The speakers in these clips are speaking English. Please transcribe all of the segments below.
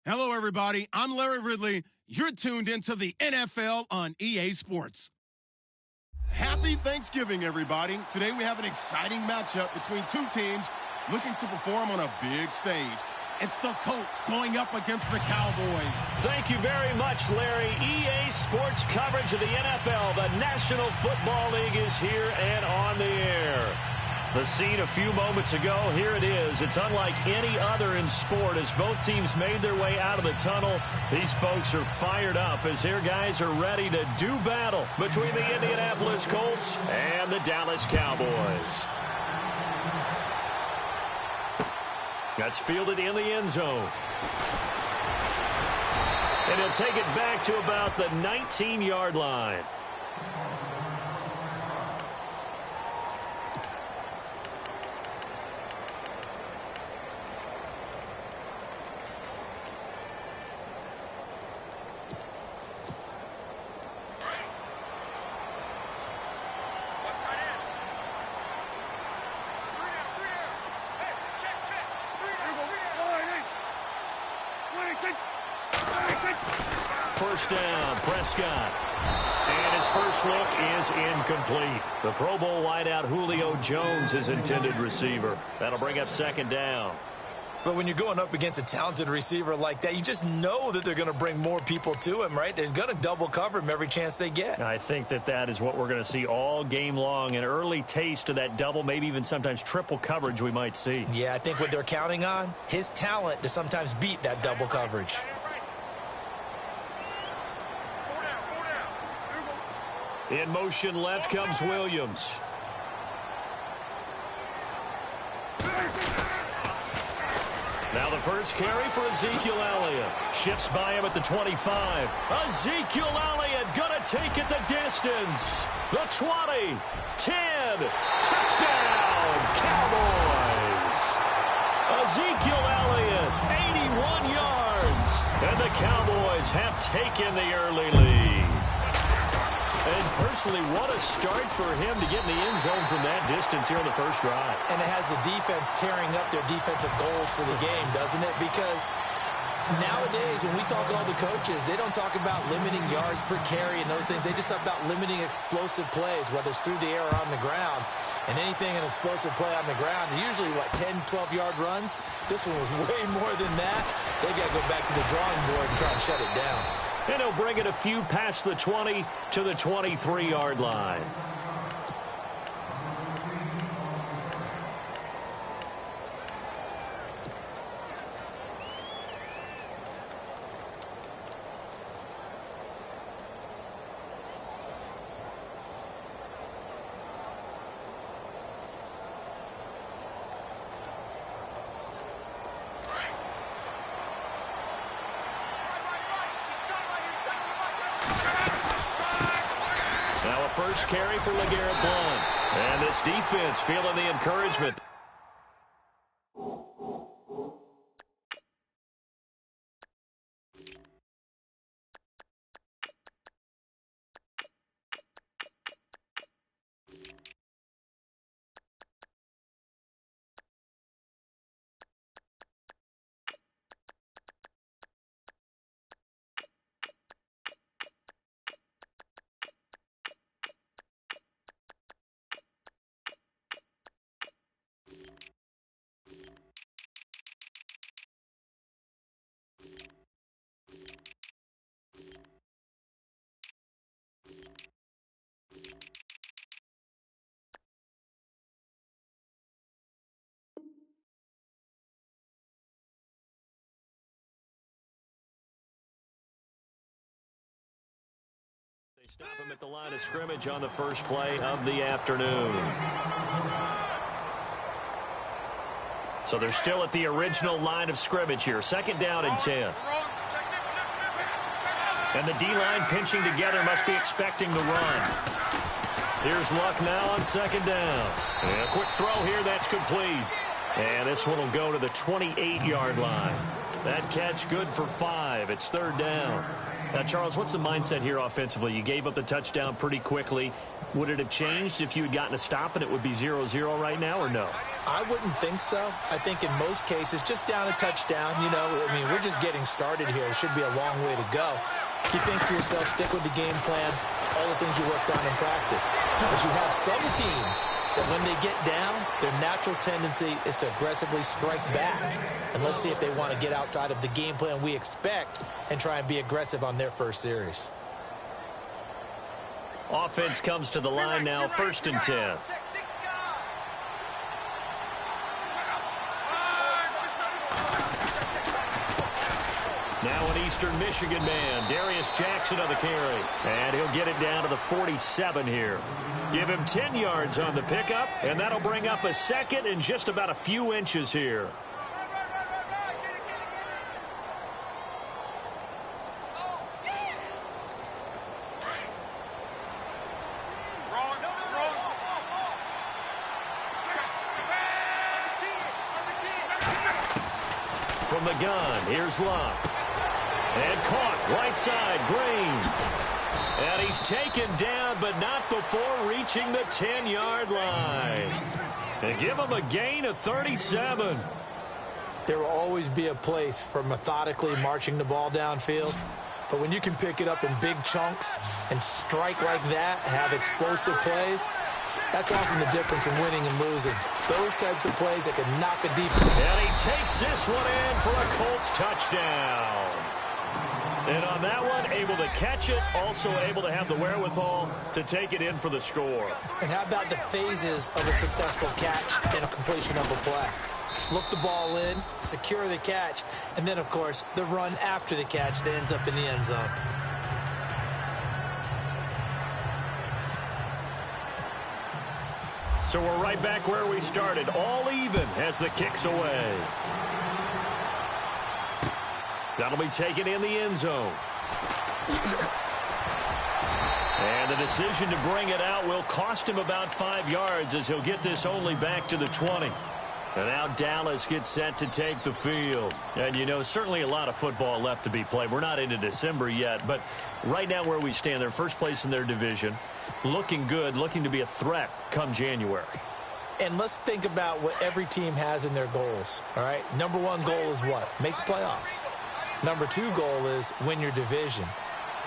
Hello, everybody. I'm Larry Ridley. You're tuned into the NFL on EA Sports. Happy Thanksgiving, everybody. Today we have an exciting matchup between two teams looking to perform on a big stage. It's the Colts going up against the Cowboys. Thank you very much, Larry. EA Sports coverage of the NFL. The National Football League is here and on the air. The scene a few moments ago, here it is. It's unlike any other in sport as both teams made their way out of the tunnel. These folks are fired up as their guys are ready to do battle between the Indianapolis Colts and the Dallas Cowboys. That's fielded in the end zone. And he'll take it back to about the 19-yard line. First down, Prescott. And his first look is incomplete. The Pro Bowl wideout Julio Jones is intended receiver. That'll bring up second down. But when you're going up against a talented receiver like that, you just know that they're going to bring more people to him, right? They're going to double cover him every chance they get. I think that is what we're going to see all game long. An early taste of that double, maybe even sometimes triple coverage we might see. Yeah, I think what they're counting on, his talent to sometimes beat that double coverage. In motion left comes Williams. Now the first carry for Ezekiel Elliott. Shifts by him at the 25. Ezekiel Elliott gonna take it the distance. The 20, 10, touchdown, Cowboys. Ezekiel Elliott, 81 yards. And the Cowboys have taken the early lead. And personally, what a start for him to get in the end zone from that distance here on the first drive. And it has the defense tearing up their defensive goals for the game, doesn't it? Because nowadays, when we talk to all the coaches, they don't talk about limiting yards per carry and those things. They just talk about limiting explosive plays, whether it's through the air or on the ground. And anything an explosive play on the ground, usually, 10, 12-yard runs? This one was way more than that. They've got to go back to the drawing board and try and shut it down. And he'll bring it a few past the 20 to the 23-yard line. First carry for LeGarrette Blount. And this defense feeling the encouragement. Stop him at the line of scrimmage on the first play of the afternoon. So they're still at the original line of scrimmage here. Second down and 10. And the D-line pinching together must be expecting the run. Here's Luck now on second down. And a quick throw here, that's complete. And this one will go to the 28-yard line. That catch good for 5. It's third down. Now, Charles, what's the mindset here offensively? You gave up the touchdown pretty quickly. Would it have changed if you had gotten a stop and it would be 0-0 right now, or no? I wouldn't think so. I think in most cases, just down a touchdown, you know, I mean, we're just getting started here. It should be a long way to go. You think to yourself, stick with the game plan, all the things you worked on in practice. But you have some teams that when they get down, their natural tendency is to aggressively strike back. And let's see if they want to get outside of the game plan we expect and try and be aggressive on their first series. Offense comes to the line now, 1st and 10. Now an Eastern Michigan man, Darius Jackson on the carry. And he'll get it down to the 47 here. Give him 10 yards on the pickup, and that'll bring up a second and just about a few inches here. From the gun, here's Locke. And caught, right side, Green. And he's taken down, but not before reaching the 10-yard line. And give him a gain of 37. There will always be a place for methodically marching the ball downfield. But when you can pick it up in big chunks and strike like that, have explosive plays, that's often the difference in winning and losing. Those types of plays that can knock a defense. And he takes this one in for a Colts touchdown. And on that one, able to catch it, also able to have the wherewithal to take it in for the score. And how about the phases of a successful catch and a completion of a play? Look the ball in, secure the catch, and then, of course, the run after the catch that ends up in the end zone. So we're right back where we started, all even as the kick's away. That'll be taken in the end zone. And the decision to bring it out will cost him about 5 yards as he'll get this only back to the 20. And now Dallas gets set to take the field. And, you know, certainly a lot of football left to be played. We're not into December yet, but right now where we stand, they're first place in their division. Looking good, looking to be a threat come January. And let's think about what every team has in their goals, all right? Number one goal is what? Make the playoffs. Number two goal is win your division.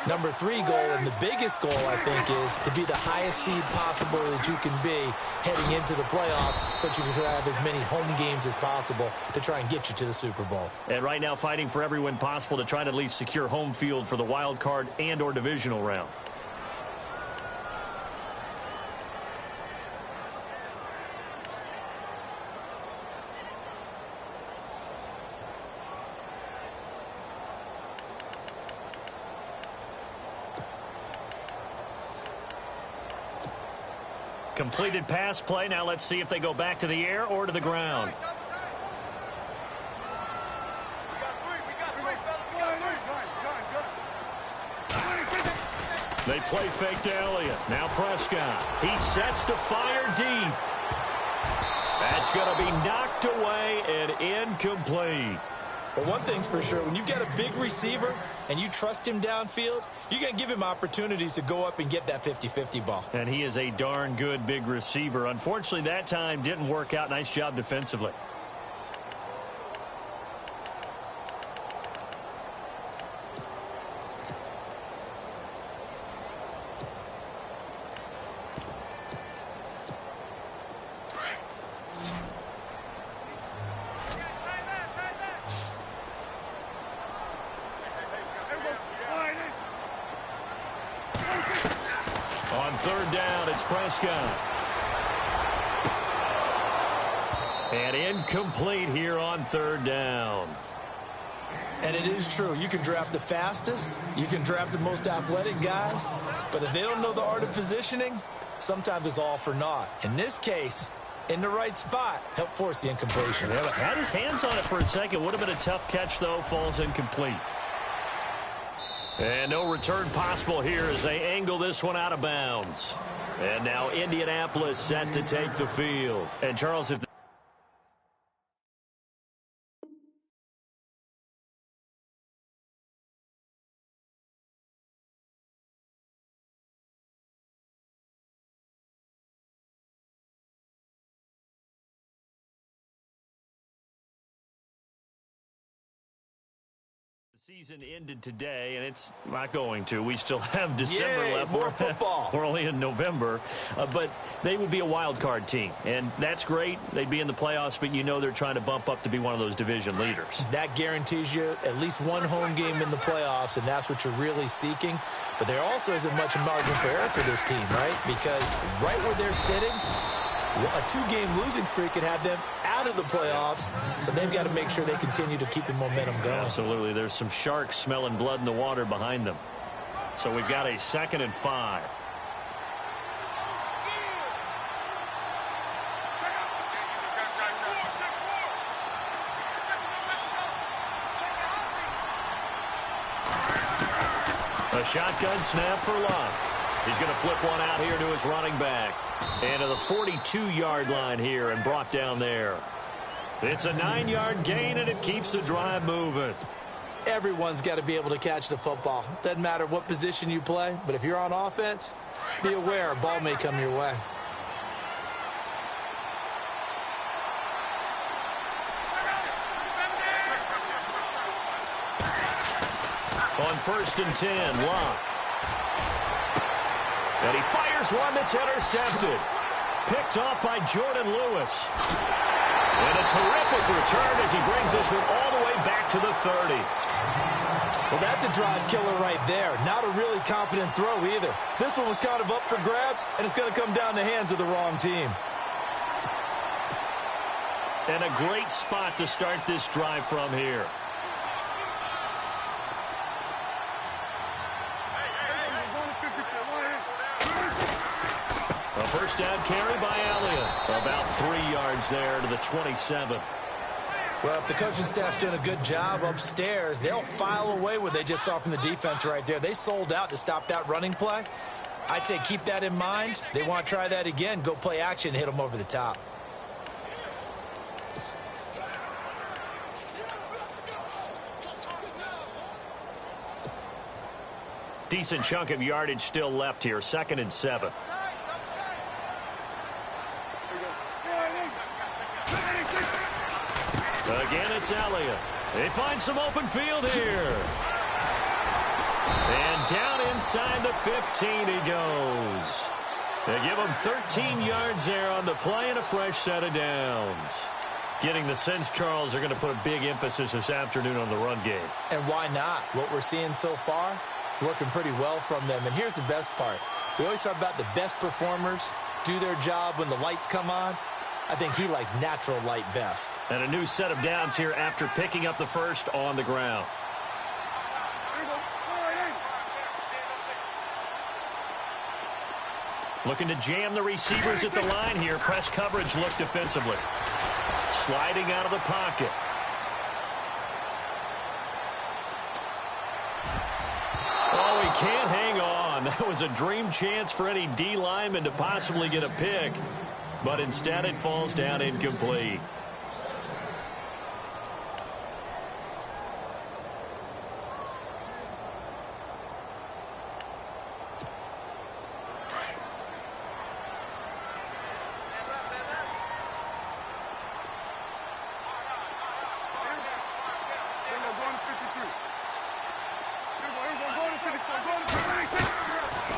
Number three goal, and the biggest goal, I think, is to be the highest seed possible that you can be heading into the playoffs so that you can have as many home games as possible to try and get you to the Super Bowl. And right now fighting for every win possible to try to at least secure home field for the wild card and or divisional round. Completed pass play. Now let's see if they go back to the air or to the ground. They play fake to Elliott. Now Prescott. He sets to fire deep. That's going to be knocked away and incomplete. But one thing's for sure, when you get a big receiver and you trust him downfield, you're going to give him opportunities to go up and get that 50-50 ball. And he is a darn good big receiver. Unfortunately, that time didn't work out. Nice job defensively. On third down, it's Prescott. And incomplete here on third down. And it is true. You can draft the fastest. You can draft the most athletic guys. But if they don't know the art of positioning, sometimes it's all for naught. In this case, in the right spot, help force the incompletion. Yeah, but had his hands on it for a second. Would have been a tough catch, though. Falls incomplete. And no return possible here as they angle this one out of bounds. And now Indianapolis set to take the field. And Charles, if Season ended today, and it's not going to. We still have December left. More football. We're only in November, but they would be a wild card team, and that's great. They'd be in the playoffs, but you know they're trying to bump up to be one of those division leaders. That guarantees you at least one home game in the playoffs, and that's what you're really seeking. But there also isn't much margin for error for this team, right? Because right where they're sitting, a two-game losing streak could have them out of the playoffs, so they've got to make sure they continue to keep the momentum going. Absolutely. There's some sharks smelling blood in the water behind them. So we've got a 2nd and 5. A shotgun snap for Love. He's going to flip one out here to his running back. And to the 42-yard line here and brought down there. It's a 9-yard gain, and it keeps the drive moving. Everyone's got to be able to catch the football. Doesn't matter what position you play, but if you're on offense, be aware a ball may come your way. On 1st and 10, Locke. And he fires one that's intercepted. Picked off by Jordan Lewis. And a terrific return as he brings this one all the way back to the 30. Well, that's a drive killer right there. Not a really confident throw either. This one was kind of up for grabs, and it's going to come down the hands of the wrong team. And a great spot to start this drive from here. A first down carry by Elliott. About 3 yards there to the 27. Well, if the coaching staff's doing a good job upstairs, they'll file away what they just saw from the defense right there. They sold out to stop that running play. I'd say keep that in mind. They want to try that again. Go play action, hit them over the top. Decent chunk of yardage still left here. 2nd and 7. Again, it's Elliott. They find some open field here. And down inside the 15 he goes. They give him 13 yards there on the play and a fresh set of downs. Getting the sense, Charles, they're going to put a big emphasis this afternoon on the run game. And why not? What we're seeing so far is working pretty well from them. And here's the best part. We always talk about the best performers do their job when the lights come on. I think he likes natural light best. And a new set of downs here after picking up the first on the ground. Looking to jam the receivers at the line here. Press coverage look defensively. Sliding out of the pocket. Oh, he can't hang on. That was a dream chance for any D lineman to possibly get a pick. But instead it falls down incomplete.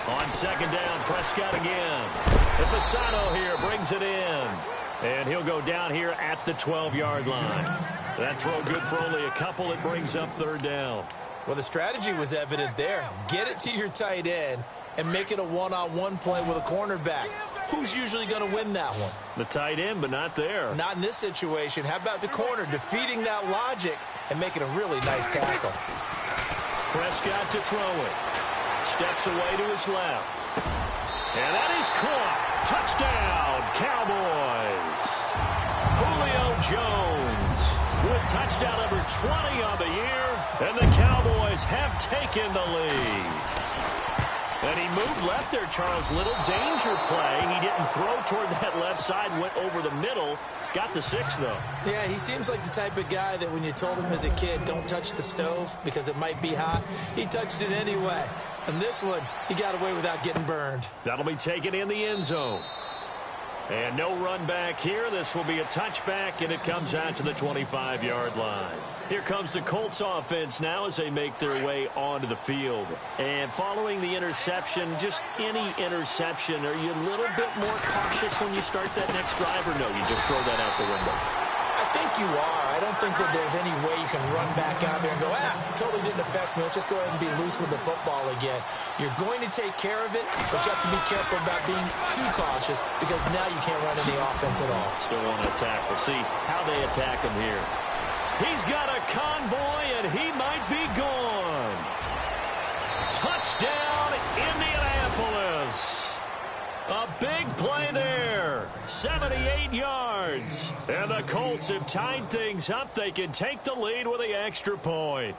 On 2nd down, Prescott again. Fasano here brings it in. And he'll go down here at the 12-yard line. That throw good for only a couple. It brings up 3rd down. Well, the strategy was evident there. Get it to your tight end and make it a one-on-one play with a cornerback. Who's usually going to win that one? The tight end, but not there. Not in this situation. How about the corner defeating that logic and making a really nice tackle? Prescott to throw it. Steps away to his left. And that is caught. Touchdown, Cowboys. Julio Jones with touchdown number 20 on the year. And the Cowboys have taken the lead. And he moved left there, Charles. Little danger play. He didn't throw toward that left side, went over the middle. Got the 6, though. Yeah, he seems like the type of guy that when you told him as a kid, don't touch the stove because it might be hot, he touched it anyway. And this one, he got away without getting burned. That'll be taken in the end zone. And no run back here. This will be a touchback, and it comes out to the 25-yard line. Here comes the Colts offense now as they make their way onto the field. And following the interception, just any interception, are you a little bit more cautious when you start that next drive, or no, you just throw that out the window? I think you are. I don't think that there's any way you can run back out there and go, totally didn't affect me. Let's just go ahead and be loose with the football again. You're going to take care of it, but you have to be careful about being too cautious because now you can't run any offense at all. Still want to attack. We'll see how they attack him here. He's got a convoy, and he might be gone. Touchdown, Indianapolis. A big play there. 78 yards. And the Colts have tied things up. They can take the lead with the extra point.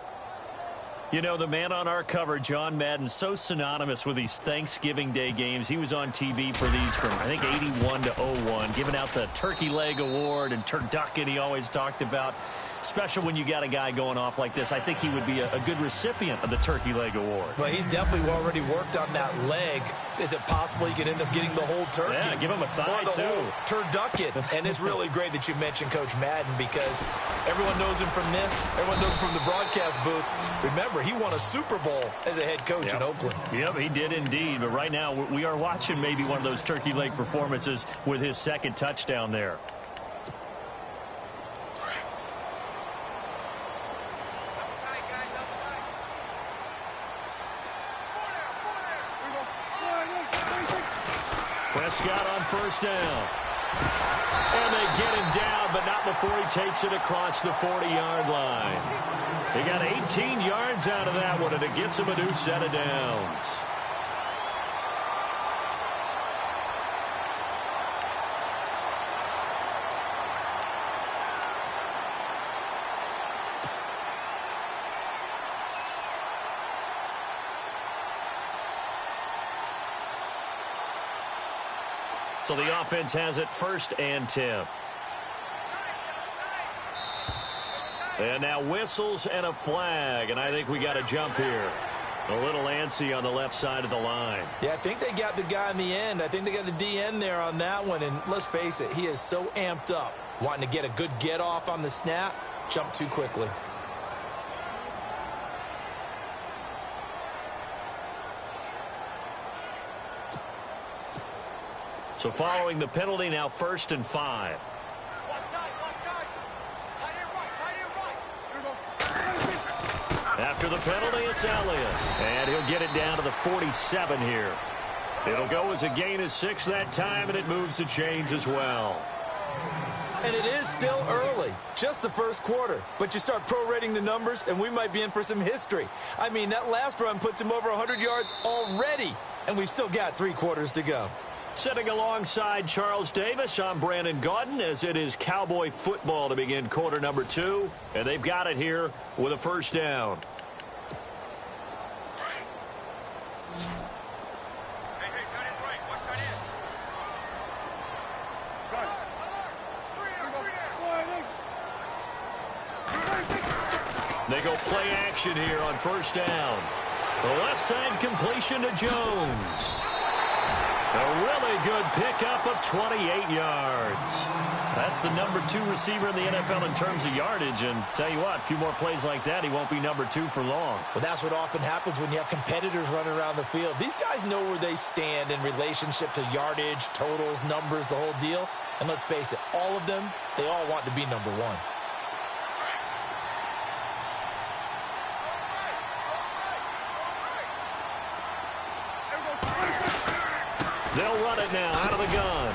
You know, the man on our cover, John Madden, so synonymous with these Thanksgiving Day games. He was on TV for these from, I think, 81 to 01, giving out the Turkey Leg Award and turducken he always talked about. Special when you got a guy going off like this. I think he would be a good recipient of the Turkey Leg Award. Well, he's definitely already worked on that leg. Is it possible he could end up getting the whole turkey? Yeah, give him a thigh, or the too. whole turducken. And it's really great that you mentioned Coach Madden because everyone knows him from this. Everyone knows him from the broadcast booth. Remember, he won a Super Bowl as a head coach in Oakland. Yep, he did indeed. But right now, we are watching maybe one of those turkey leg performances with his second touchdown there. Prescott on first down. And they get him down, but not before he takes it across the 40-yard line. He got 18 yards out of that one, and it gets him a new set of downs. So the offense has it 1st and 10. And now whistles and a flag, and I think we got a jump here. A little antsy on the left side of the line. Yeah, I think they got the guy in the end. I think they got the DN there on that one, and let's face it, he is so amped up, wanting to get a good get-off on the snap, jump too quickly. So following the penalty, now 1st and 5. After the penalty, it's Elliott. And he'll get it down to the 47 here. It'll go as a gain of 6 that time, and it moves the chains as well. And it is still early, just the first quarter. But you start prorating the numbers, and we might be in for some history. I mean, that last run puts him over 100 yards already, and we've still got 3 quarters to go. Sitting alongside Charles Davis, I'm Brandon Gaudin, as it is Cowboy football to begin quarter number 2. And they've got it here with a first down. They go play action here on first down. The left side completion to Jones. A really good pickup of 28 yards. That's the number 2 receiver in the NFL in terms of yardage. And tell you what, a few more plays like that, he won't be number 2 for long. Well, that's what often happens when you have competitors running around the field. These guys know where they stand in relationship to yardage, totals, numbers, the whole deal. And let's face it, all of them, they all want to be number 1. They'll run it now out of the gun.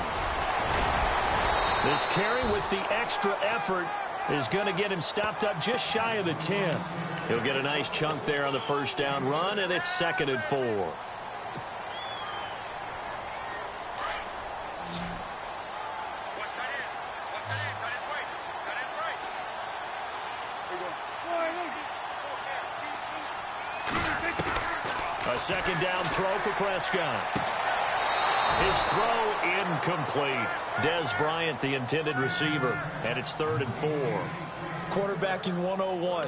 This carry with the extra effort is going to get him stopped up just shy of the 10. He'll get a nice chunk there on the first down run, and it's 2nd and 4. A second down throw for Prescott. His throw incomplete. Des Bryant, the intended receiver, and it's 3rd and 4. Quarterbacking 101.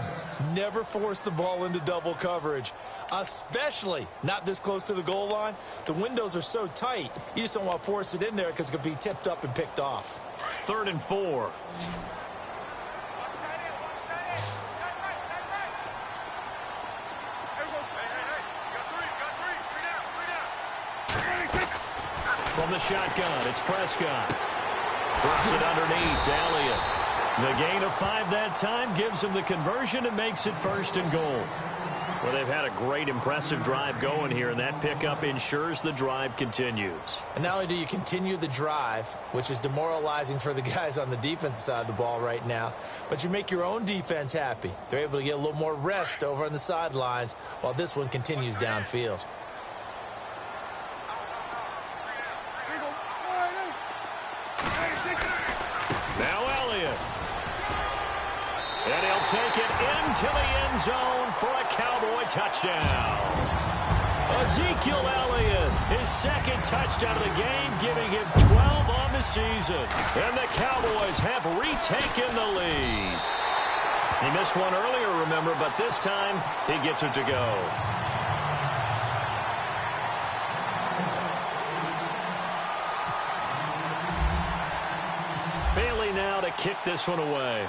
Never force the ball into double coverage, especially not this close to the goal line. The windows are so tight, you just don't want to force it in there because it could be tipped up and picked off. 3rd and 4. From the shotgun, it's Prescott. Drops it underneath to Elliott. The gain of 5 that time gives him the conversion and makes it 1st and goal. Well, they've had a great, impressive drive going here, and that pickup ensures the drive continues. And not only do you continue the drive, which is demoralizing for the guys on the defensive side of the ball right now, but you make your own defense happy. They're able to get a little more rest over on the sidelines while this one continues downfield. Now Elliott. And he'll take it into the end zone for a Cowboy touchdown. Ezekiel Elliott, his 2nd touchdown of the game, giving him 12 on the season. And the Cowboys have retaken the lead. He missed one earlier, remember, but this time he gets it to go. Bailey now to kick this one away.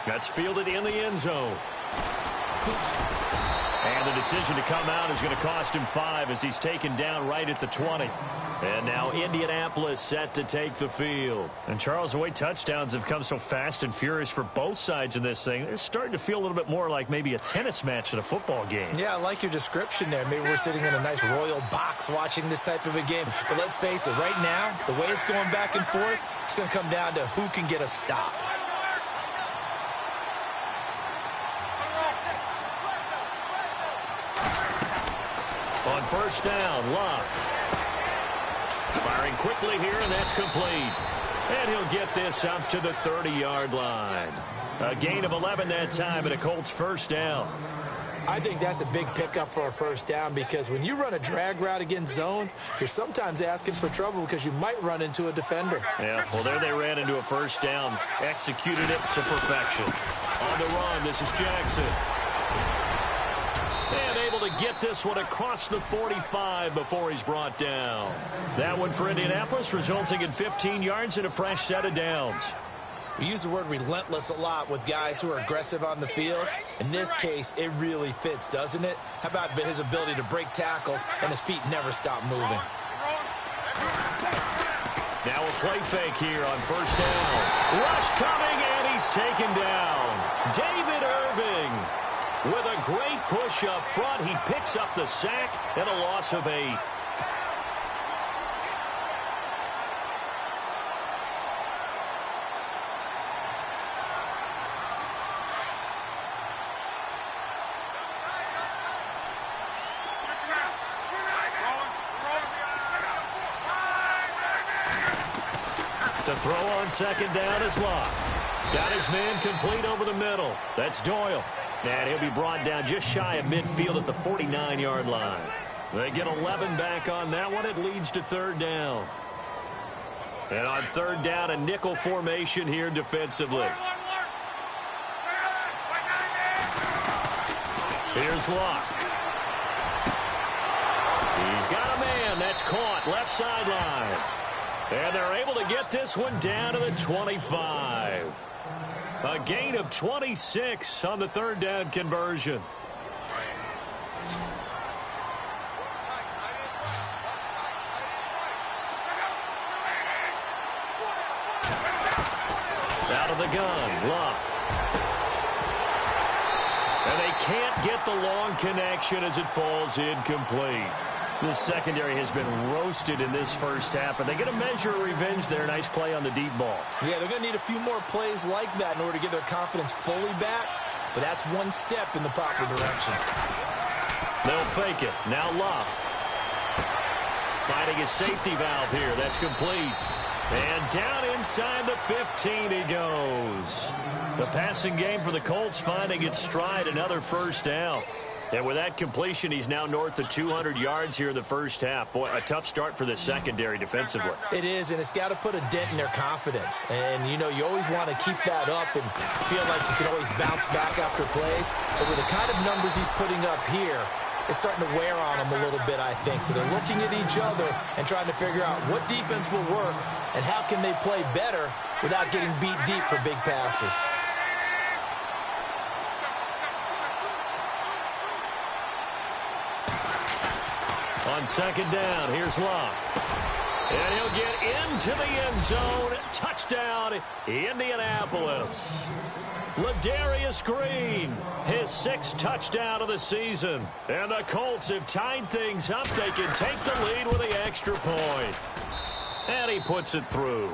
That's fielded in the end zone. And the decision to come out is going to cost him 5 as he's taken down right at the 20. And now Indianapolis set to take the field. And Charles, the way touchdowns have come so fast and furious for both sides in this thing, it's starting to feel a little bit more like maybe a tennis match than a football game. Yeah, I like your description there. Maybe we're sitting in a nice royal box watching this type of a game. But let's face it, right now, the way it's going back and forth, it's going to come down to who can get a stop. On 1st down, Love. Firing quickly here, and that's complete. And he'll get this up to the 30-yard line. A gain of 11 that time, and a Colts 1st down. I think that's a big pickup for a 1st down because when you run a drag route against zone, you're sometimes asking for trouble because you might run into a defender. Yeah, well, there they ran into a 1st down. Executed it to perfection. On the run, this is Jackson. And able to get this one across the 45 before he's brought down. That one for Indianapolis, resulting in 15 yards and a fresh set of downs. We use the word relentless a lot with guys who are aggressive on the field. In this case, it really fits, doesn't it? How about his ability to break tackles and his feet never stop moving? Now a play fake here on 1st down. Rush coming, and he's taken down. David Irving. With a great push up front, he picks up the sack and a loss of 8. To throw on 2nd down is Locke. Got his man complete over the middle. That's Doyle. And he'll be brought down just shy of midfield at the 49-yard line. They get 11 back on that one. It leads to 3rd down. And on 3rd down, a nickel formation here defensively. Here's Locke. He's got a man. That's caught. Left sideline. And they're able to get this one down to the 25. A gain of 26 on the 3rd down conversion. Out of the gun, Locke. And they can't get the long connection as it falls incomplete. The secondary has been roasted in this 1st half, but they get a measure of revenge there. Nice play on the deep ball. Yeah, they're going to need a few more plays like that in order to get their confidence fully back, but that's one step in the proper direction. They'll fake it. Now Locke. Finding his safety valve here. That's complete. And down inside the 15 he goes. The passing game for the Colts finding its stride, another 1st down. And with that completion, he's now north of 200 yards here in the first half. Boy, a tough start for the secondary defensively. It is, and it's got to put a dent in their confidence. And, you know, you always want to keep that up and feel like you can always bounce back after plays. But with the kind of numbers he's putting up here, it's starting to wear on them a little bit, I think. So they're looking at each other and trying to figure out what defense will work and how can they play better without getting beat deep for big passes. On second down, here's Locke. And he'll get into the end zone. Touchdown, Indianapolis. Ladarius Green, his 6th touchdown of the season. And the Colts have tied things up. They can take the lead with the extra point. And he puts it through.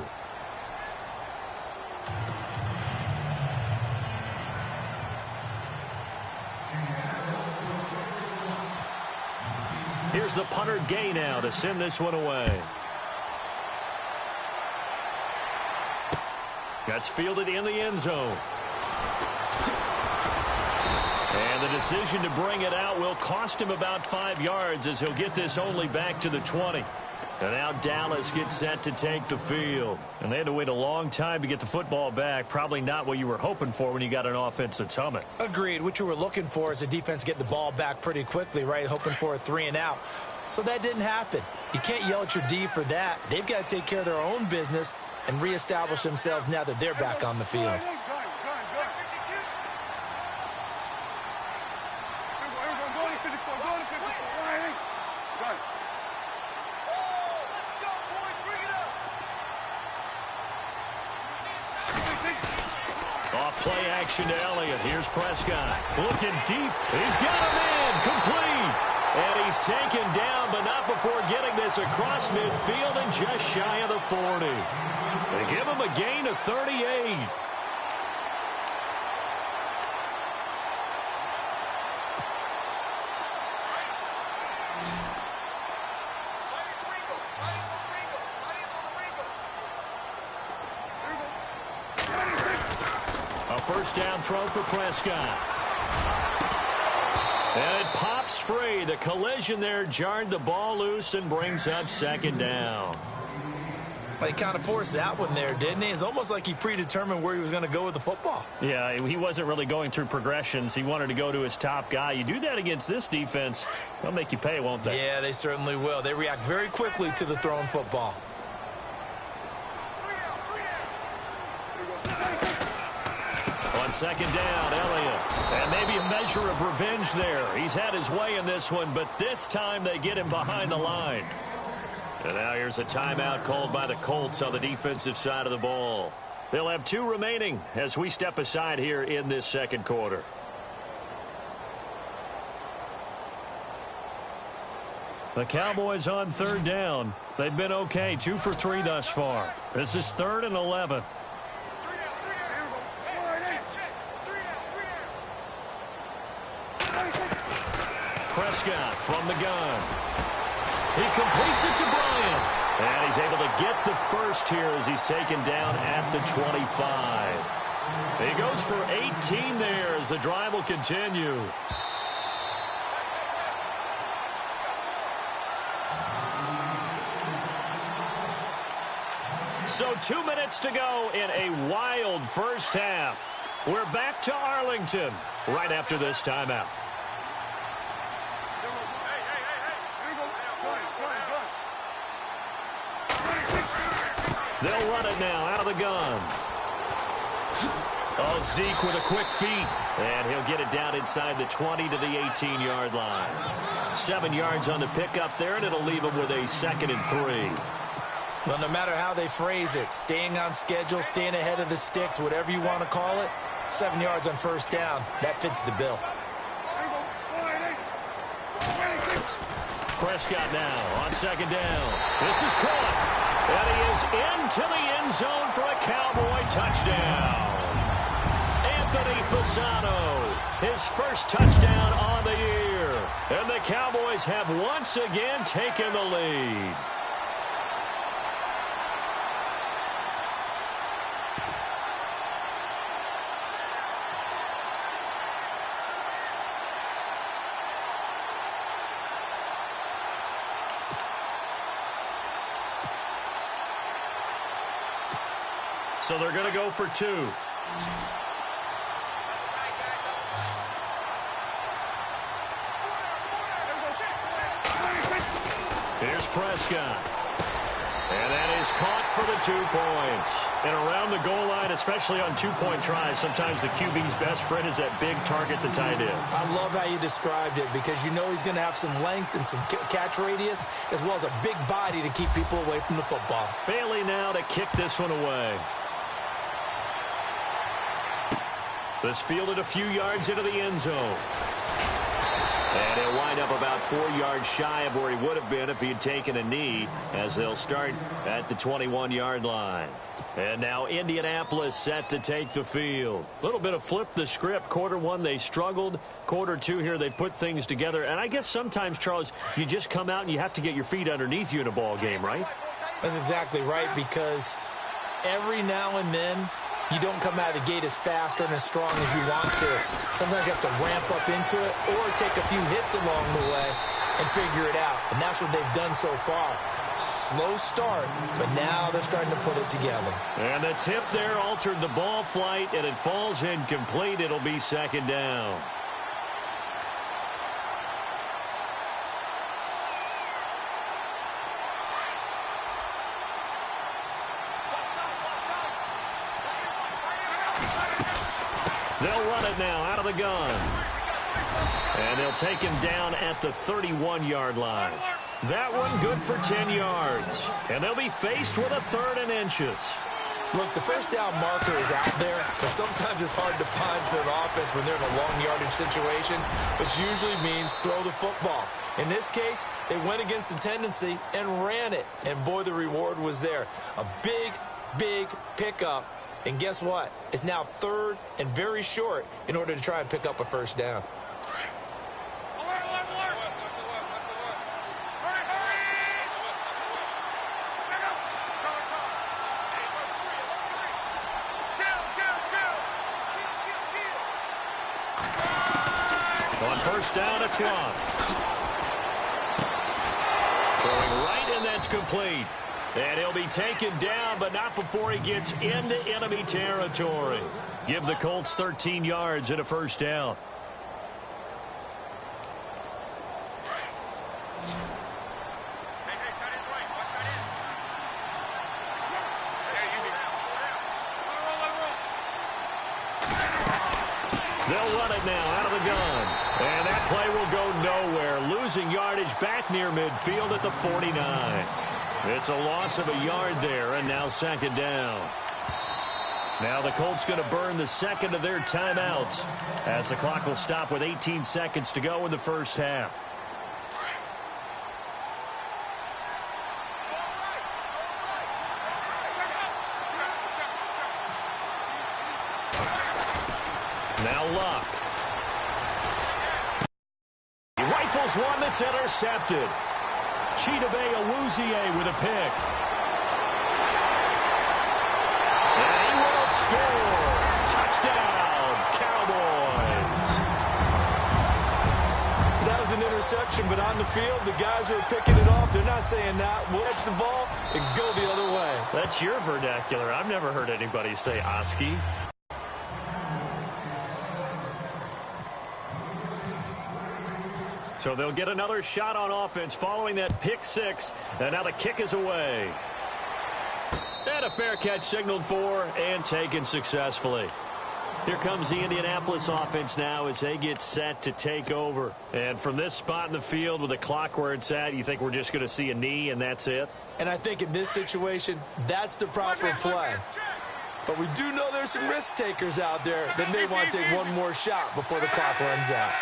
Here's the punter Gay now to send this one away. That's fielded in the end zone. And the decision to bring it out will cost him about 5 yards as he'll get this only back to the 20. And now Dallas gets set to take the field. And they had to wait a long time to get the football back. Probably not what you were hoping for when you got an offense that's humming. Agreed. What you were looking for is a defense get the ball back pretty quickly, right? Hoping for a 3 and out. So that didn't happen. You can't yell at your D for that. They've got to take care of their own business and reestablish themselves now that they're back on the field. Play action to Elliott. Here's Prescott. Looking deep. He's got a man. Complete. And he's taken down, but not before getting this across midfield and just shy of the 40. They give him a gain of 38. First down throw for Prescott. And it pops free. The collision there jarred the ball loose and brings up second down. Well, he kind of forced that one there, didn't he? It's almost like he predetermined where he was going to go with the football. Yeah, he wasn't really going through progressions. He wanted to go to his top guy. You do that against this defense, they'll make you pay, won't they? Yeah, they certainly will. They react very quickly to the thrown football. On second down, Elliott. And maybe a measure of revenge there. He's had his way in this one, but this time they get him behind the line. And now here's a timeout called by the Colts on the defensive side of the ball. They'll have 2 remaining as we step aside here in this second quarter. The Cowboys on third down. They've been okay, 2 for 3 thus far. This is 3rd and 11. Prescott from the gun. He completes it to Bryant. And he's able to get the first here as he's taken down at the 25. He goes for 18 there as the drive will continue. So 2 minutes to go in a wild first half. We're back to Arlington right after this timeout. They'll run it now out of the gun. Oh, Zeke with a quick feet. And he'll get it down inside the 20 to the 18-yard line. 7 yards on the pickup there, and it'll leave him with a 2nd and 3. Well, no matter how they phrase it, staying on schedule, staying ahead of the sticks, whatever you want to call it, 7 yards on first down, that fits the bill. Prescott now on second down. This is caught. And he is into the end zone for a Cowboy touchdown. Anthony Fasano, his first touchdown on the year. And the Cowboys have once again taken the lead. So they're going to go for 2. Here's Prescott. And that is caught for the 2 points. And around the goal line, especially on 2-point tries, sometimes the QB's best friend is that big target, the tight end. I love how you described it because you know he's going to have some length and some catch radius as well as a big body to keep people away from the football. Bailey now to kick this one away. This fielded a few yards into the end zone. And he'll wind up about 4 yards shy of where he would have been if he had taken a knee, as they'll start at the 21-yard line. And now Indianapolis set to take the field. A little bit of flip the script. Quarter 1, they struggled. Quarter 2 here, they put things together. And I guess sometimes, Charles, you just come out and you have to get your feet underneath you in a ball game, right? That's exactly right, because every now and then, you don't come out of the gate as fast and as strong as you want to. Sometimes you have to ramp up into it or take a few hits along the way and figure it out. And that's what they've done so far. Slow start, but now they're starting to put it together. And the tip there altered the ball flight, and it falls incomplete. It'll be 2nd down. They'll run it now out of the gun. And they'll take him down at the 31-yard line. That one good for 10 yards. And they'll be faced with a 3rd and inches. Look, the first down marker is out there, but sometimes it's hard to find for an offense when they're in a long yardage situation, which usually means throw the football. In this case, they went against the tendency and ran it. And boy, the reward was there. A big, big pickup. And guess what? It's now 3rd and very short in order to try and pick up a first down. On first down, it's Love. Throwing right, and that's complete. And he'll be taken down, but not before he gets into enemy territory. Give the Colts 13 yards and a first down. They'll run it now out of the gun. And that play will go nowhere. Losing yardage back near midfield at the 49. It's a loss of a yard there, and now 2nd down. Now the Colts going to burn the 2nd of their timeouts as the clock will stop with 18 seconds to go in the first half. Now Luck. He rifles one that's intercepted. Chidobe Awuzie with a pick. And he will score. Touchdown, Cowboys. That was an interception, but on the field, the guys who are picking it off, they're not saying that. We'll catch the ball and go the other way. That's your vernacular. I've never heard anybody say Oski. So they'll get another shot on offense following that pick 6. And now the kick is away. And a fair catch signaled for and taken successfully. Here comes the Indianapolis offense now as they get set to take over. And from this spot in the field with the clock where it's at, you think we're just going to see a knee and that's it? And I think in this situation, that's the proper play. But we do know there's some risk takers out there that may want to take one more shot before the clock runs out.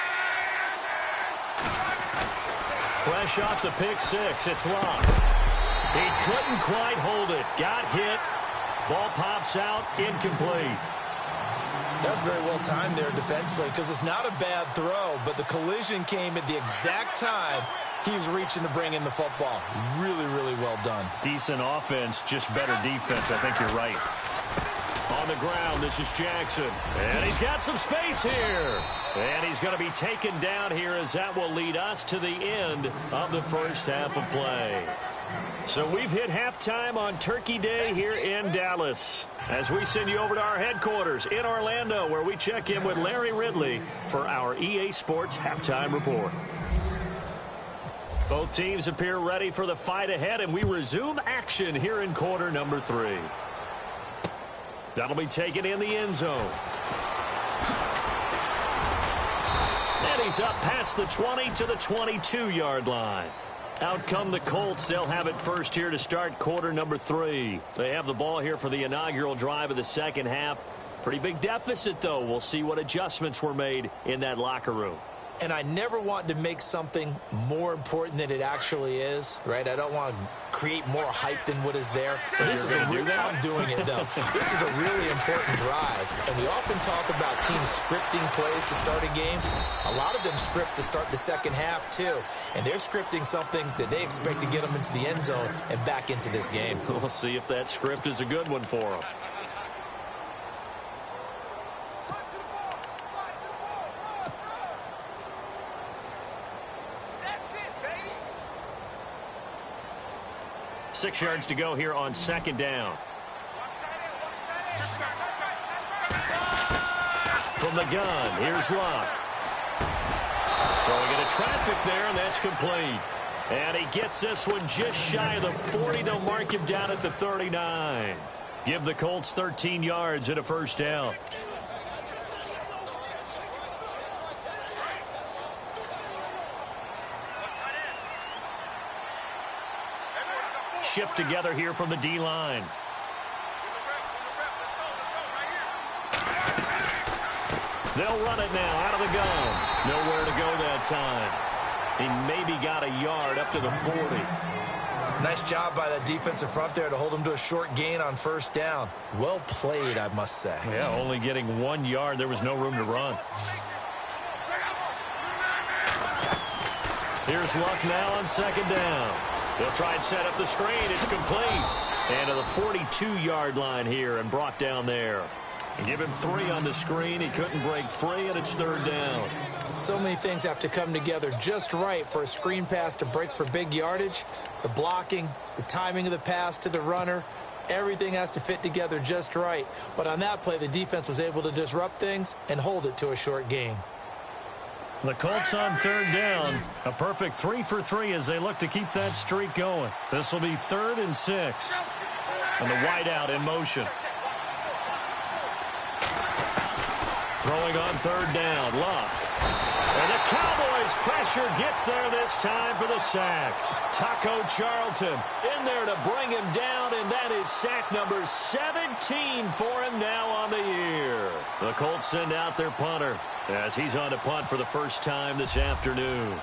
Fresh off the pick 6, it's Love. He couldn't quite hold it. Got hit. Ball pops out, incomplete. That's very well timed there defensively because it's not a bad throw, but the collision came at the exact time he was reaching to bring in the football. Really, really well done. Decent offense, just better defense. I think you're right. On the ground, this is Jackson. And he's got some space here. And he's going to be taken down here as that will lead us to the end of the first half of play. So we've hit halftime on Turkey Day here in Dallas, as we send you over to our headquarters in Orlando, where we check in with Larry Ridley for our EA Sports Halftime Report. Both teams appear ready for the fight ahead, and we resume action here in quarter number 3. That'll be taken in the end zone. And he's up past the 20 to the 22-yard line. Out come the Colts. They'll have it first here to start quarter number 3. They have the ball here for the inaugural drive of the second half. Pretty big deficit, though. We'll see what adjustments were made in that locker room. And I never want to make something more important than it actually is, right? I don't want to create more hype than what is there. But this is I'm doing it, though. This is a really important drive. And we often talk about teams scripting plays to start a game. A lot of them script to start the second half, too. And they're scripting something that they expect to get them into the end zone and back into this game. We'll see if that script is a good one for them. Six yards to go here on second down. From the gun, here's Luck. Throwing into traffic there, and that's complete. And he gets this one just shy of the 40. They'll mark him down at the 39. Give the Colts 13 yards and a first down. Shift together here from the D-line. They'll run it now out of the gun. Nowhere to go that time. He maybe got a yard up to the 40. Nice job by that defensive front there to hold him to a short gain on first down. Well played, I must say. Yeah, only getting 1 yard. There was no room to run. Here's Luck now on second down. They'll try and set up the screen. It's complete. And to the 42-yard line here and brought down there. And give him 3 on the screen. He couldn't break free, and it's third down. So many things have to come together just right for a screen pass to break for big yardage. The blocking, the timing of the pass to the runner, everything has to fit together just right. But on that play, the defense was able to disrupt things and hold it to a short gain. The Colts on third down. A perfect 3 for 3 as they look to keep that streak going. This will be 3rd and 6. And the wideout in motion. Throwing on third down, Luck. And the Cowboys pressure gets there this time for the sack. Taco Charlton in there to bring him down, and that is sack number 17 for him now on the year. The Colts send out their punter as he's on to punt for the first time this afternoon.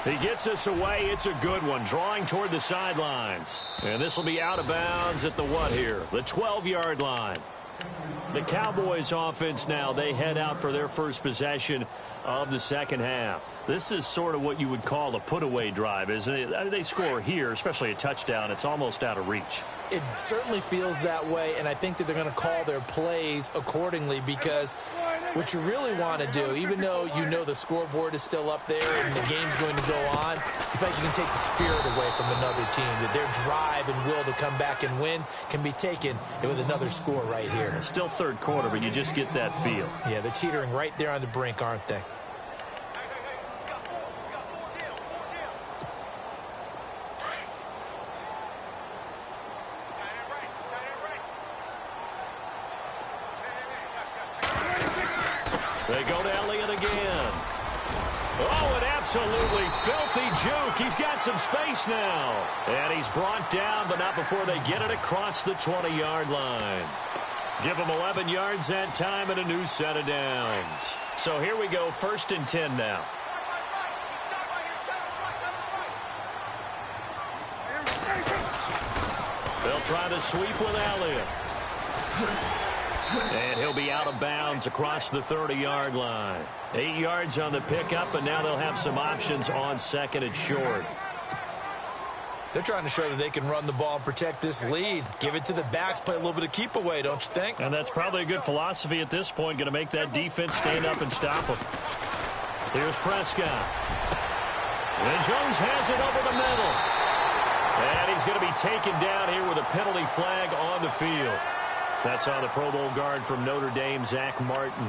He gets us away. It's a good one, drawing toward the sidelines. And this will be out of bounds at the what here? The 12-yard line. The Cowboys offense now, they head out for their first possession of the second half. This is sort of what you would call a put-away drive, isn't it? They score here, especially a touchdown. It's almost out of reach. It certainly feels that way, and I think that they're going to call their plays accordingly, because what you really want to do, even though you know the scoreboard is still up there and the game's going to go on, you think you can take the spirit away from another team, that their drive and will to come back and win can be taken with another score right here. It's still third quarter, but you just get that feel. Yeah, they're teetering right there on the brink, aren't they? They go to Elliott again. Oh, an absolutely filthy juke. He's got some space now. And he's brought down, but not before they get it across the 20-yard line. Give him 11 yards that time and a new set of downs. So here we go, 1st and 10 now. They'll try to sweep with Elliott. And he'll be out of bounds across the 30-yard line. 8 yards on the pickup, and now they'll have some options on 2nd and short. They're trying to show that they can run the ball and protect this lead. Give it to the backs, play a little bit of keep away, don't you think? And that's probably a good philosophy at this point, going to make that defense stand up and stop them. Here's Prescott. And Jones has it over the middle. And he's going to be taken down here with a penalty flag on the field. That's on the Pro Bowl guard from Notre Dame, Zach Martin.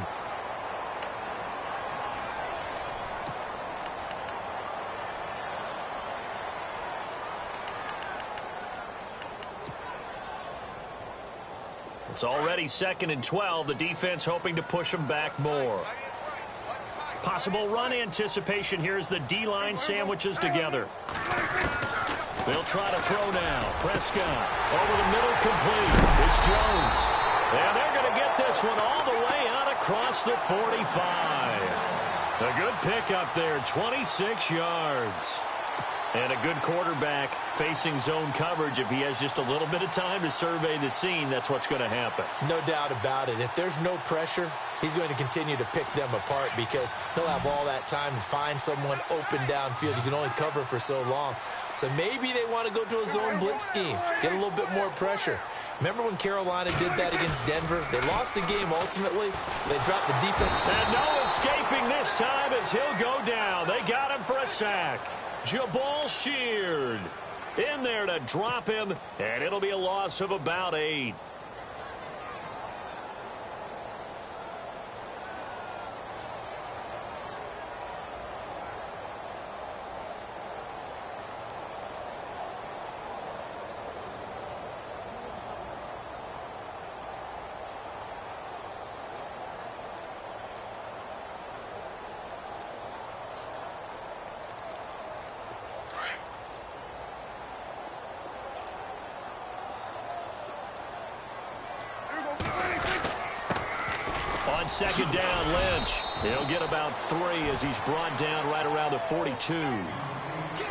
It's already 2nd and 12. The defense hoping to push them back more. Possible run anticipation here as the D-line sandwiches together. They'll try to throw now. Prescott over the middle, complete. It's Jones. And they're going to get this one all the way out across the 45. A good pickup there, 26 yards. And a good quarterback facing zone coverage. If he has just a little bit of time to survey the scene, that's what's going to happen. No doubt about it. If there's no pressure, he's going to continue to pick them apart because he'll have all that time to find someone open downfield. He can only cover for so long. So maybe they want to go to a zone blitz scheme, get a little bit more pressure. Remember when Carolina did that against Denver? They lost the game ultimately. They dropped the defense. And no escaping this time as he'll go down. They got him for a sack. Jabal Sheard in there to drop him, and it'll be a loss of about 8. On 2nd down, Lynch. He'll get about 3 as he's brought down right around the 42.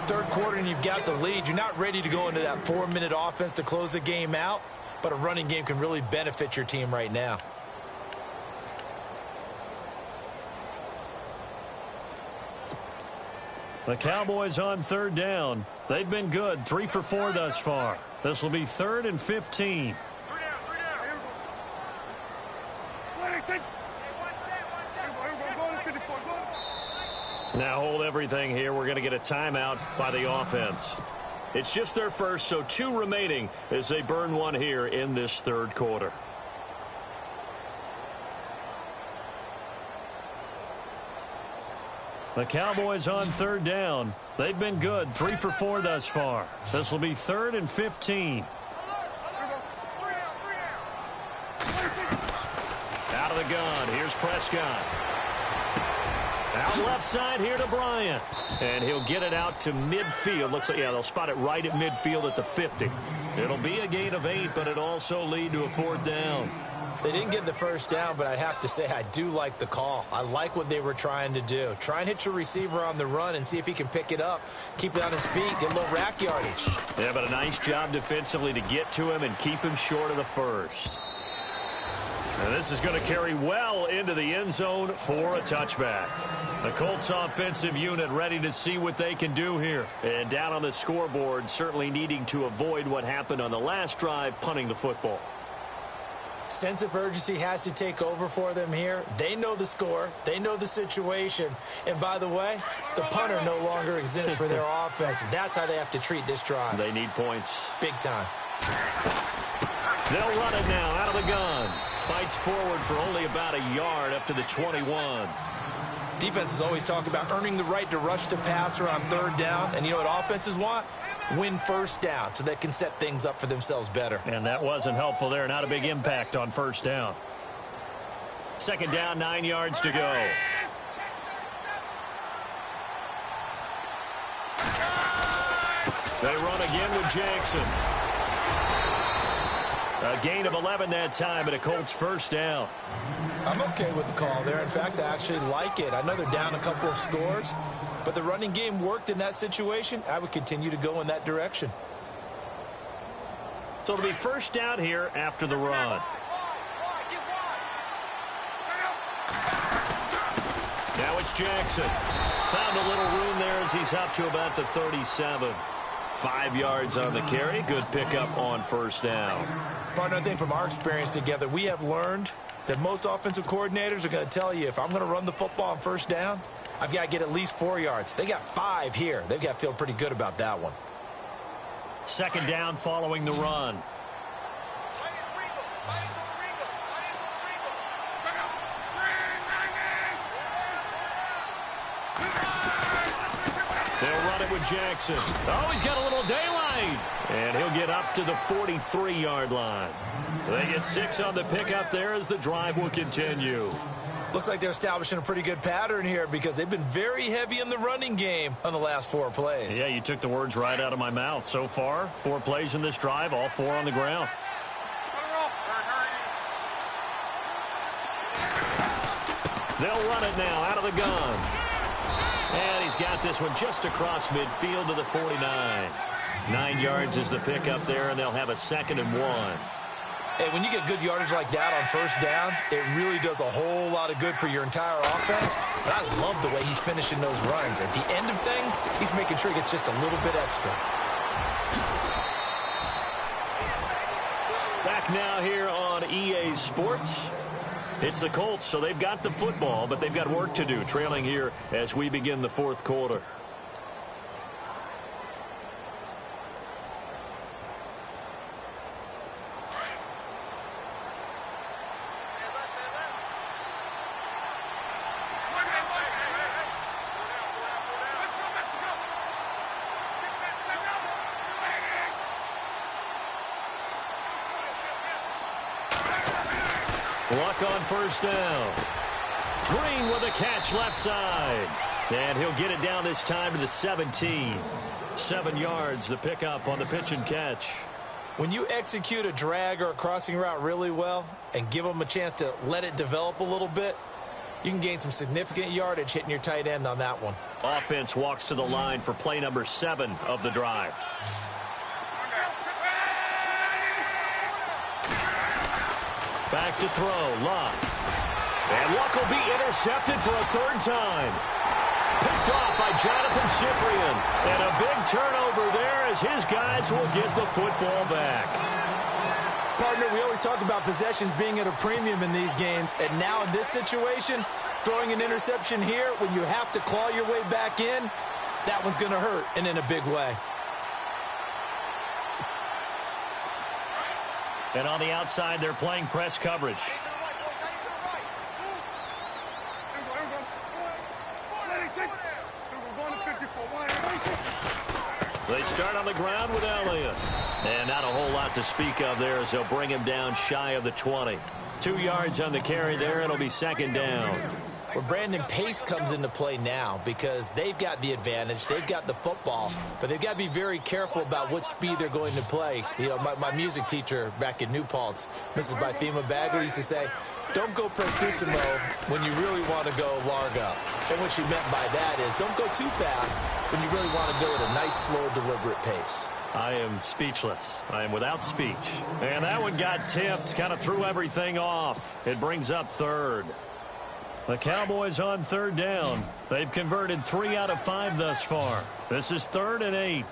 3rd quarter and you've got the lead. You're not ready to go into that 4-minute offense to close the game out, but a running game can really benefit your team right now. The Cowboys on 3rd down. They've been good, 3 for 4 thus far. This will be 3rd and 15. Now hold everything here. We're going to get a timeout by the offense. It's just their first, so 2 remaining as they burn 1 here in this 3rd quarter. The Cowboys on 3rd down. They've been good, 3 for 4 thus far. This will be 3rd and 15. Out of the gun. Here's Prescott. Out left side here to Bryant. And he'll get it out to midfield. Looks like, yeah, they'll spot it right at midfield at the 50. It'll be a gain of 8, but it also lead to a 4th down. They didn't get the 1st down, but I have to say I do like the call. I like what they were trying to do. Try and hit your receiver on the run and see if he can pick it up, keep it on his feet, get a little rack yardage. Yeah, but a nice job defensively to get to him and keep him short of the 1st. And this is going to carry well into the end zone for a touchback. The Colts offensive unit ready to see what they can do here. And down on the scoreboard, certainly needing to avoid what happened on the last drive, punting the football. Sense of urgency has to take over for them here. They know the score. They know the situation. And by the way, the punter no longer exists for their offense. That's how they have to treat this drive. They need points. Big time. They'll run it now out of the gun. Fights forward for only about a yard up to the 21. Defenses always talk about earning the right to rush the passer on 3rd down. And you know what offenses want? Win 1st down so they can set things up for themselves better. And that wasn't helpful there. Not a big impact on 1st down. 2nd down, 9 yards to go. They run again with Jackson. A gain of 11 that time, and a Colts 1st down. I'm okay with the call there. In fact, I actually like it. I know they're down a couple of scores, but the running game worked in that situation. I would continue to go in that direction. So it'll be 1st down here after the run. Now it's Jackson. Found a little room there as he's up to about the 37. 5 yards on the carry. Good pickup on 1st down. Partner, I think from our experience together, we have learned that most offensive coordinators are going to tell you, if I'm going to run the football on 1st down, I've got to get at least 4 yards. They got 5 here. They've got to feel pretty good about that one. Second down following the run. They'll run it with Jackson. Oh, he's got a little daylight. And he'll get up to the 43-yard line. They get 6 on the pickup there as the drive will continue. Looks like they're establishing a pretty good pattern here because they've been very heavy in the running game on the last 4 plays. Yeah, you took the words right out of my mouth. So far, 4 plays in this drive, all 4 on the ground. They'll run it now out of the gun. And he's got this one just across midfield to the 49. 9 yards is the pickup there, and they'll have a 2nd and 1. Hey, when you get good yardage like that on first down, it really does a whole lot of good for your entire offense. But I love the way he's finishing those runs. At the end of things, he's making sure he gets just a little bit extra. Back now here on EA Sports. It's the Colts, so they've got the football, but they've got work to do, trailing here as we begin the 4th quarter. Luck on first down. Green with a catch left side. And he'll get it down this time to the 17. 7 yards, the pickup on the pitch and catch. When you execute a drag or a crossing route really well and give them a chance to let it develop a little bit, you can gain some significant yardage hitting your tight end on that one. Offense walks to the line for play number 7 of the drive. Back to throw, Luck. And Luck will be intercepted for a 3rd time. Picked off by Jonathan Cyprien. And a big turnover there as his guys will get the football back. Partner, we always talk about possessions being at a premium in these games. And now in this situation, throwing an interception here when you have to claw your way back in, that one's going to hurt, and in a big way. And on the outside, they're playing press coverage. They start on the ground with Elliott. And not a whole lot to speak of there as they'll bring him down shy of the 20. 2 yards on the carry there. It'll be 2nd down. Well, Brandon, pace comes into play now because they've got the advantage. They've got the football, but they've got to be very careful about what speed they're going to play. You know, my music teacher back in New Paltz, Mrs. Bythema Bagley, used to say, don't go prestissimo when you really want to go largo. And what she meant by that is don't go too fast when you really want to go at a nice, slow, deliberate pace. I am speechless. I am without speech. And that one got tipped, kind of threw everything off. It brings up 3rd. The Cowboys on 3rd down. They've converted 3 out of 5 thus far. This is 3rd and 8.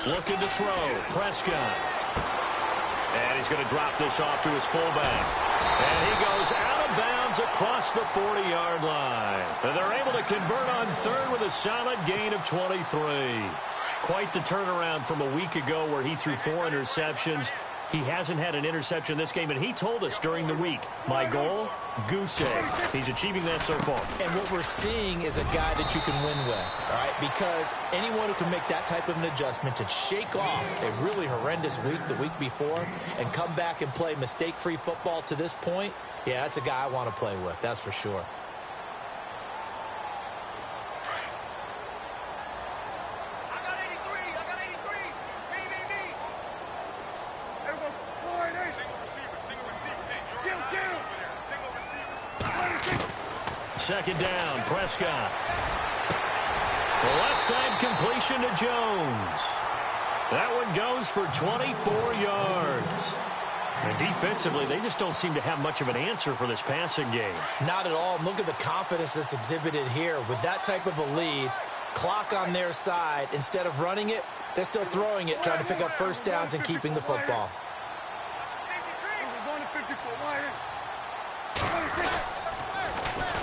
Looking to throw. Prescott. And he's going to drop this off to his fullback. And he goes out of bounds across the 40-yard line. And they're able to convert on 3rd with a solid gain of 23. Quite the turnaround from a week ago where he threw 4 interceptions. He hasn't had an interception this game, and he told us during the week, my goal, goose egg. He's achieving that so far. And what we're seeing is a guy that you can win with, all right? Because anyone who can make that type of an adjustment to shake off a really horrendous week the week before and come back and play mistake-free football to this point, yeah, that's a guy I want to play with, that's for sure. Second down, Prescott. The left side completion to Jones. That one goes for 24 yards. And defensively, they just don't seem to have much of an answer for this passing game. Not at all. Look at the confidence that's exhibited here. With that type of a lead, Clock on their side. Instead of running it, they're still throwing it, trying to pick up first downs and keeping the football.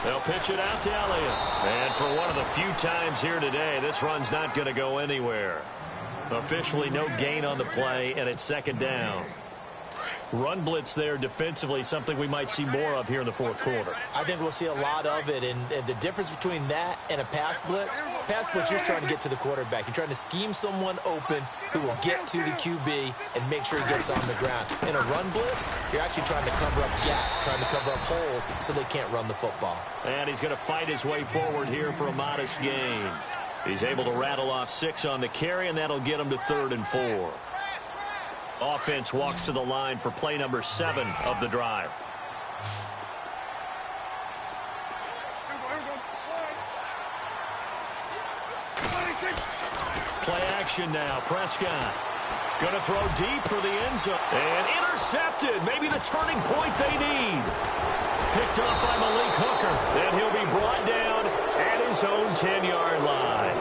They'll pitch it out to Elliott. And for one of the few times here today, this run's not going to go anywhere. Officially no gain on the play, and it's second down. Run blitz there defensively, something we might see more of here in the fourth quarter. I think we'll see a lot of it, and the difference between that and a pass blitz, you're just trying to get to the quarterback. You're trying to scheme someone open who will get to the QB and make sure he gets on the ground. In a run blitz, you're actually trying to cover up gaps, trying to cover up holes so they can't run the football. And he's going to fight his way forward here for a modest gain. He's able to rattle off 6 on the carry, and that'll get him to 3rd and 4. Offense walks to the line for play number 7 of the drive. Play action now. Prescott going to throw deep for the end zone. And intercepted. Maybe the turning point they need. Picked up by Malik Hooker. And he'll be brought down at his own 10-yard line.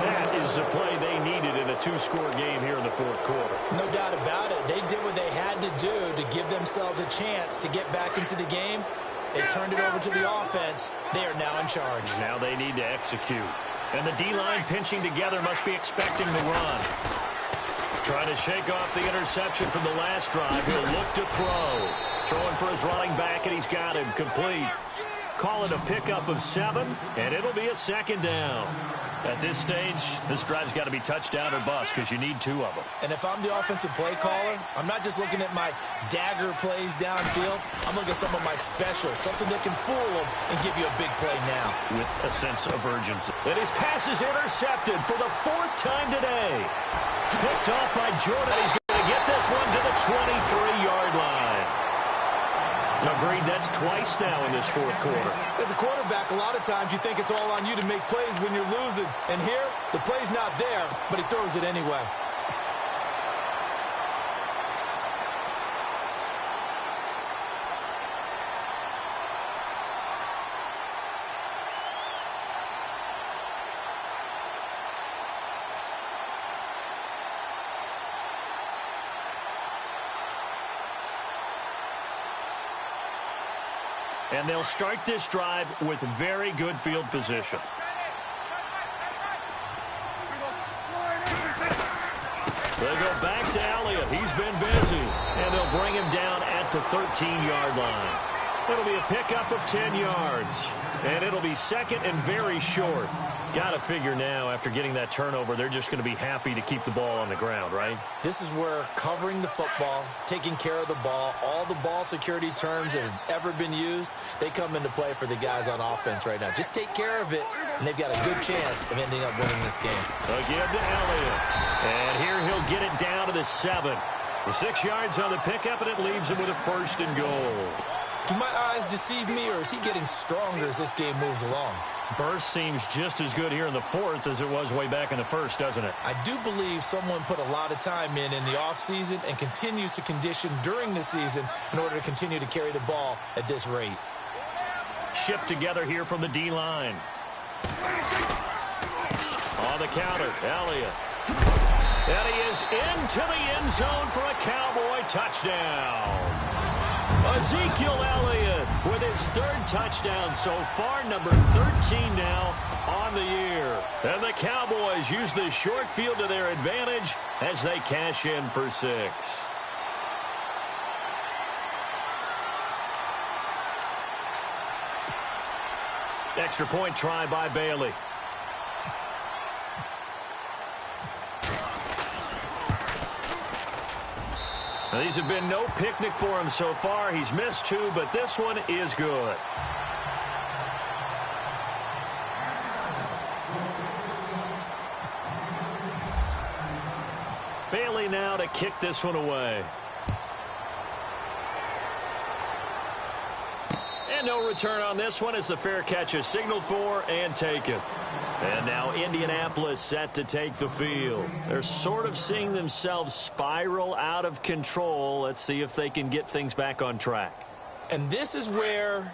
That is the play they needed in a 2-score game here in the fourth quarter. No doubt about it. They did what they had to do to give themselves a chance to get back into the game. They turned it over to the offense. They are now in charge. Now they need to execute. And the D-line pinching together must be expecting the run. Trying to shake off the interception from the last drive. He'll look to throw. Throwing for his running back, and he's got him complete. Call it a pickup of 7, and it'll be a second down. At this stage, this drive's got to be touchdown or bust because you need 2 of them. And if I'm the offensive play caller, I'm not just looking at my dagger plays downfield. I'm looking at some of my specials, something that can fool them and give you a big play now. With a sense of urgency. And his pass is intercepted for the 4th time today. Picked off by Jordan. He's going to get this one to the 23-yard line. Agreed, that's twice now in this fourth quarter. As a quarterback, a lot of times you think it's all on you to make plays when you're losing. And here, the play's not there, but he throws it anyway. And they'll start this drive with very good field position. They go back to Elliott. He's been busy. And they'll bring him down at the 13-yard line. It'll be a pickup of 10 yards. And it'll be second and very short. Got to figure now, after getting that turnover, they're just going to be happy to keep the ball on the ground, right? This is where covering the football, taking care of the ball, all the ball security terms that have ever been used, they come into play for the guys on offense right now. Just take care of it, and they've got a good chance of ending up winning this game. Again to Elliott. And here he'll get it down to the 7. The 6 yards on the pickup, and it leaves him with a 1st and goal. Do my eyes deceive me, or is he getting stronger as this game moves along? Burst seems just as good here in the 4th as it was way back in the 1st, doesn't it? I do believe someone put a lot of time in the offseason and continues to condition during the season in order to continue to carry the ball at this rate. Shift together here from the D-line. On the counter, Elliott. And he is into the end zone for a Cowboy touchdown. Ezekiel Elliott with his 3rd touchdown so far, number 13 now on the year. And the Cowboys use the short field to their advantage as they cash in for 6. Extra point try by Bailey. Now, these have been no picnic for him so far. He's missed 2, but this one is good. Bailey now to kick this one away. And no return on this one as the fair catch is signaled for and taken. And now Indianapolis set to take the field. They're sort of seeing themselves spiral out of control. Let's see if they can get things back on track. And this is where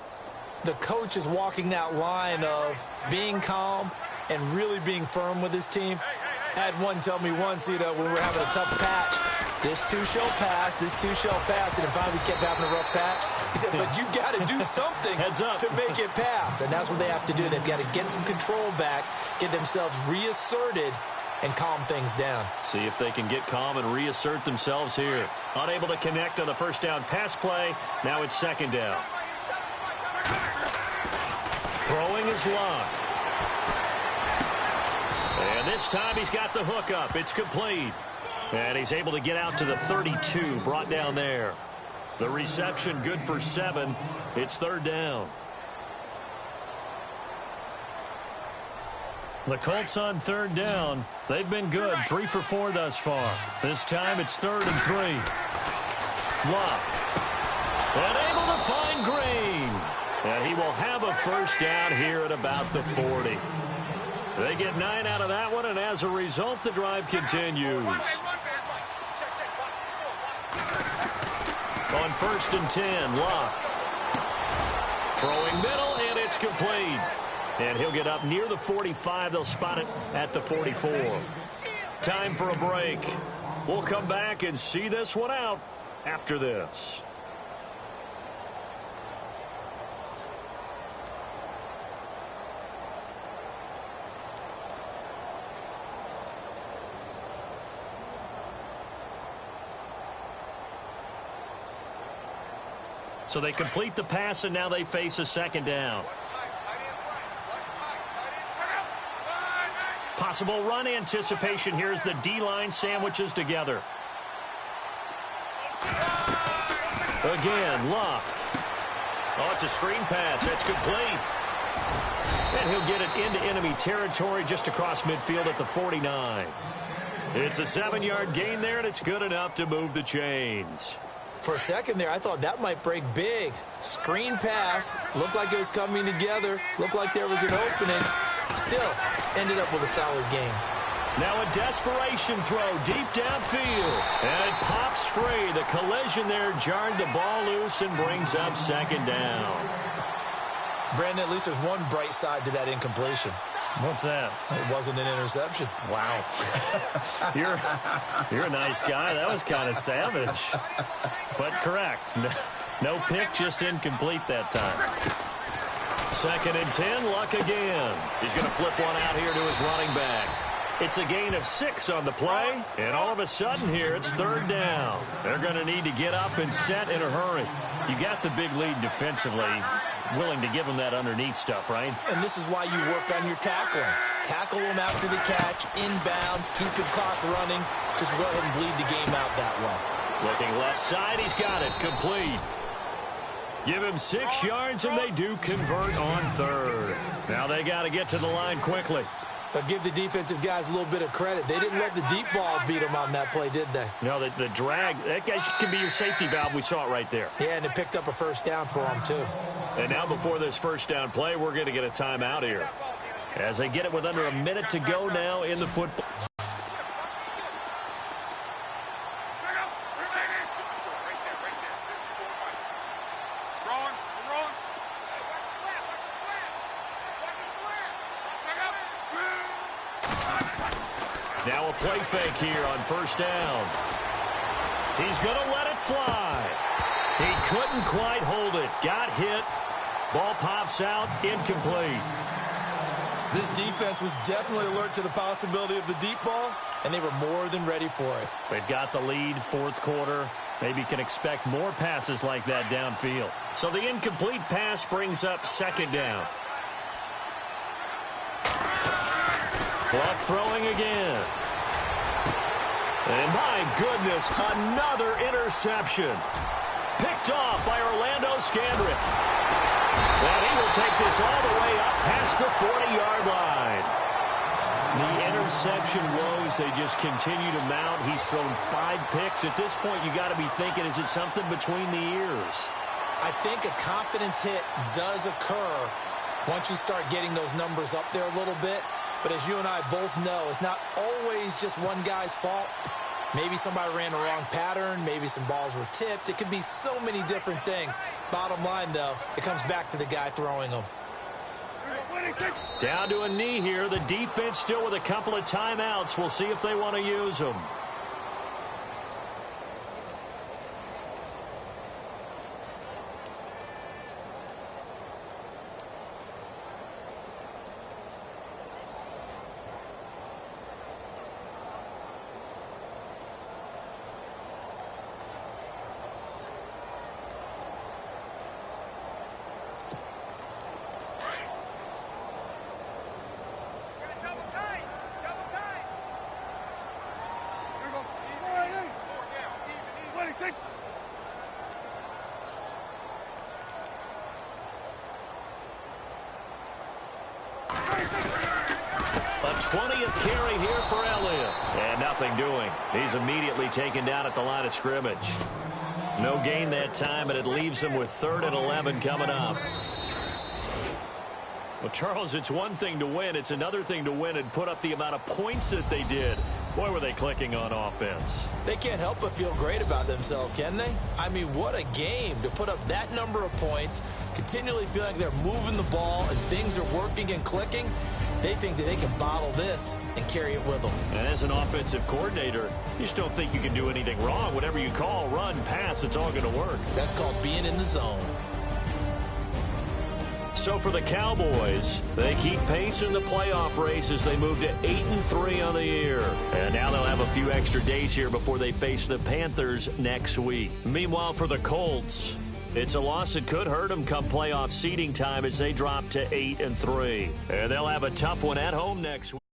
the coach is walking that line of being calm and really being firm with his team. I had one tell me once, when we were having a tough patch, this too shall pass, this too shall pass, and finally we kept having a rough patch. He said, but you got to do something to make it pass, and that's what they have to do. They've got to get some control back, get themselves reasserted, and calm things down. See if they can get calm and reassert themselves here. Unable to connect on the first down pass play. Now it's second down. Throwing is Locke. And this time he's got the hook up. It's complete. And he's able to get out to the 32, brought down there. The reception good for 7. It's third down. The Colts on third down. They've been good, 3 for 4 thus far. This time it's 3rd and 3. Locke. And able to find Green. And he will have a first down here at about the 40. They get 9 out of that one, and as a result, the drive continues. On 1st and 10, Locke. Throwing middle, and it's complete. And he'll get up near the 45. They'll spot it at the 44. Time for a break. We'll come back and see this one out after this. So they complete the pass, and now they face a second down. Possible run anticipation. Here's the D-line sandwiches together. Again, Locke. Oh, it's a screen pass. It's complete. And he'll get it into enemy territory just across midfield at the 49. It's a 7-yard gain there, and it's good enough to move the chains. For a second there, I thought that might break big. Screen pass. Looked like it was coming together. Looked like there was an opening. Still, ended up with a solid game. Now a desperation throw deep downfield. And it pops free. The collision there jarred the ball loose and brings up second down. Brandon, at least there's one bright side to that incompletion. What's that? It wasn't an interception. Wow. You're a nice guy. That was kind of savage. But correct. No pick, just incomplete that time. 2nd and 10, Luck again. He's going to flip one out here to his running back. It's a gain of 6 on the play, and all of a sudden here it's third down. They're going to need to get up and set in a hurry. You got the big lead defensively, willing to give them that underneath stuff, right? And this is why you work on your tackling. Tackle them after the catch, inbounds, keep the clock running. Just go ahead and bleed the game out that way. Looking left side, he's got it, complete. Give him 6 yards, and they do convert on third. Now they got to get to the line quickly. But give the defensive guys a little bit of credit. They didn't let the deep ball beat them on that play, did they? No, the drag, that guy can be your safety valve. We saw it right there. Yeah, and it picked up a first down for them, too. And now before this first down play, we're going to get a timeout here. As they get it with under a minute to go now in the football. Now a play fake here on first down. He's going to let it fly. He couldn't quite hold it. Got hit. Ball pops out. Incomplete. This defense was definitely alert to the possibility of the deep ball, and they were more than ready for it. They've got the lead, fourth quarter. Maybe can expect more passes like that downfield. So the incomplete pass brings up second down. Luck throwing again. And my goodness, another interception. Picked off by Orlando Scandrick. And he will take this all the way up past the 40-yard line. The interception woes, they just continue to mount. He's thrown 5 picks. At this point, you got to be thinking, is it something between the ears? I think a confidence hit does occur once you start getting those numbers up there a little bit. But as you and I both know, it's not always just one guy's fault. Maybe somebody ran the wrong pattern. Maybe some balls were tipped. It could be so many different things. Bottom line, though, it comes back to the guy throwing them. Down to a knee here. The defense still with a couple of timeouts. We'll see if they want to use them. A 20th carry here for Elliott. And nothing doing. He's immediately taken down at the line of scrimmage. No gain that time, and it leaves him with 3rd and 11 coming up. Well, Charles, it's one thing to win. It's another thing to win and put up the amount of points that they did. Boy, were they clicking on offense. They can't help but feel great about themselves, can they? I mean, what a game to put up that number of points, continually feel like they're moving the ball and things are working and clicking. They think that they can bottle this and carry it with them. And as an offensive coordinator, you just don't think you can do anything wrong. Whatever you call, run, pass, it's all going to work. That's called being in the zone. So for the Cowboys, they keep pace in the playoff race as they move to 8-3 on the year. And now they'll have a few extra days here before they face the Panthers next week. Meanwhile, for the Colts, it's a loss that could hurt them come playoff seeding time as they drop to 8-3. And they'll have a tough one at home next week.